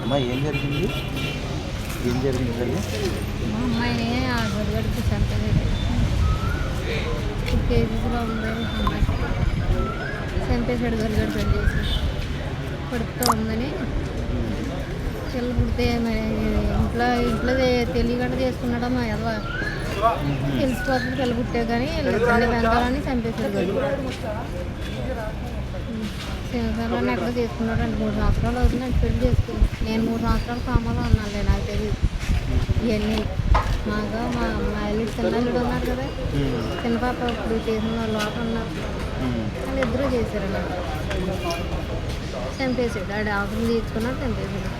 అమ్మా ఏం జరిగింది తల్లి? మా అమ్మాయిని ఆ గొడవడికి చంపలేదు. 2 కేజీస్లో ఉందని చంపేశాడు. గొడవడి పెళ్లి చేసి కొడుకుతో ఉందని పిల్ల పుడితే మరి ఇంట్లో తెలియకుండా చేసుకున్నాడో మా ఎదవ తెలిసిపోతుంది. పిల్ల పుట్టే కానీ ఇద్దరిని పెంచాలని చంపేశాడు. సింగసంలో ఎక్కడ చేసుకున్నాడు అంటే 3 సంవత్సరాలు అవుతుందంటే పెళ్లి చేసుకుని నేను 3 సంవత్సరాల కామాలో ఉన్నానులే. నాకు తెలియదు ఇవన్నీ. మాగా మా అల్లుడు చిన్నల్లుడు ఉన్నారు కదా, చిన్న పాప ఇప్పుడు చేసిన వాళ్ళు లోపల ఉన్నారు. వాళ్ళు ఇద్దరూ చేశారు. అలా చంపేసాడు. ఆడ ఆఫర్ తీసుకున్నాడు, చంపేసాడు.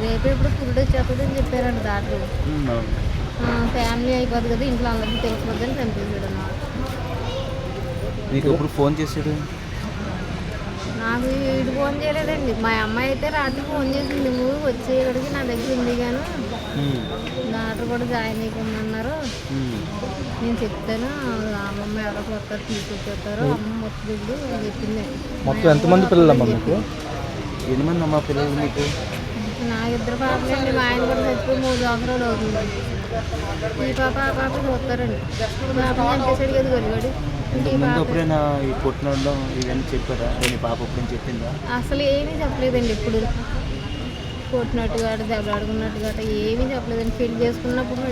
రేపు ఇప్పుడు ఫుడ్ వచ్చేస్తుంది అని చెప్పారంట దాంట్లో. ఫ్యామిలీ అయిపోద్ది కదా, ఇంట్లో అందరికీ తెలిసిపోద్దని చంపేసాడు అన్నమాట. మీకు ఎప్పుడు ఫోన్ చేశాడు? నాకు వీడు ఫోన్ చేయలేదండి. మా అమ్మాయి అయితే రాత్రి ఫోన్ చేసింది. నువ్వు వచ్చేయడికి నా దగ్గర ఉంది కానీ డాక్టర్ కూడా జాయిన్ అయిపోమన్నారు. నేను చెప్తాను, అమ్మమ్మ ఎవరో వస్తారు తీసుకొచ్చేస్తారు, అమ్మ మొత్తం చెప్పింది. మొత్తం ఎంతమంది పిల్లలమ్మా మీకు? 8 మంది అమ్మా పిల్లలు మీకు? నా 2 పాపలండి. మా ఆయన కూడా చచ్చిపోయి 3 సంవత్సరాలు అవుతుంది. ఈ పాప ఆ పాప చూస్తారండి. పాప చంపేసాడు కదా గొరిగాడు. ముందు ఎప్పుడైనా ఈ పుట్టినడం ఇవన్నీ చెప్పారా? నేను పాప ఎప్పుడైనా చెప్పిందా? అసలు ఏమీ చెప్పలేదండి. ఇప్పుడు కొట్టినట్టు గట్ట దెబ్బలాడుకున్నట్టు గట్ట ఏమీ చెప్పలేదండి. పెళ్లి చేసుకున్నప్పుడు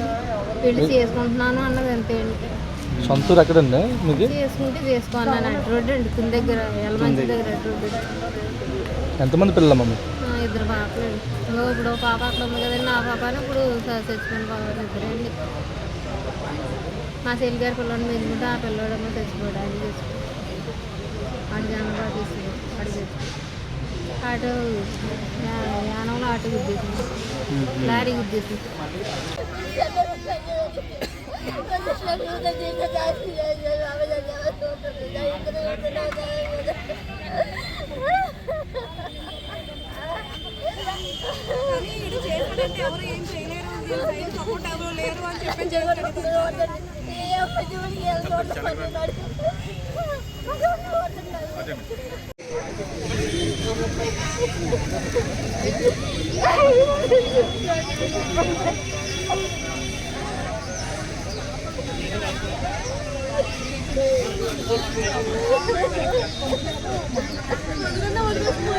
పెళ్లి చేసుకుంటున్నాను అన్నది అంతే అండి. సొంతూరు ఎక్కడండి మీకు? చేసుకుంటే చేసుకున్నాను అంటే రోడ్డు అండి కింద దగ్గర ఎలమంచి దగ్గర రోడ్డు. ఎంతమంది పిల్లలమ్మా మీకు? 2 పాపలు అండి. ఇప్పుడు పాప అక్కడ ఉంది కదండి, నా పాపని ఇప్పుడు చచ్చిపోయిన పాప 2 అండి. మా చెల్లి గారి పిల్లడిని పెంచుకుంటే ఆ పిల్లడేమో చచ్చిపోయాడు. ఆయన చచ్చిపోయాడు. వాడి జనంలో తీసుకున్నాడు. వాడు చచ్చిపోయాడు. ఆటో యానంలో ఆటో గుద్దేసింది, లారీ గుద్దేసింది. ఎవరు ఏం చేయలేరు, సపోర్ట్ ఎవరు లేరు అని చెప్పి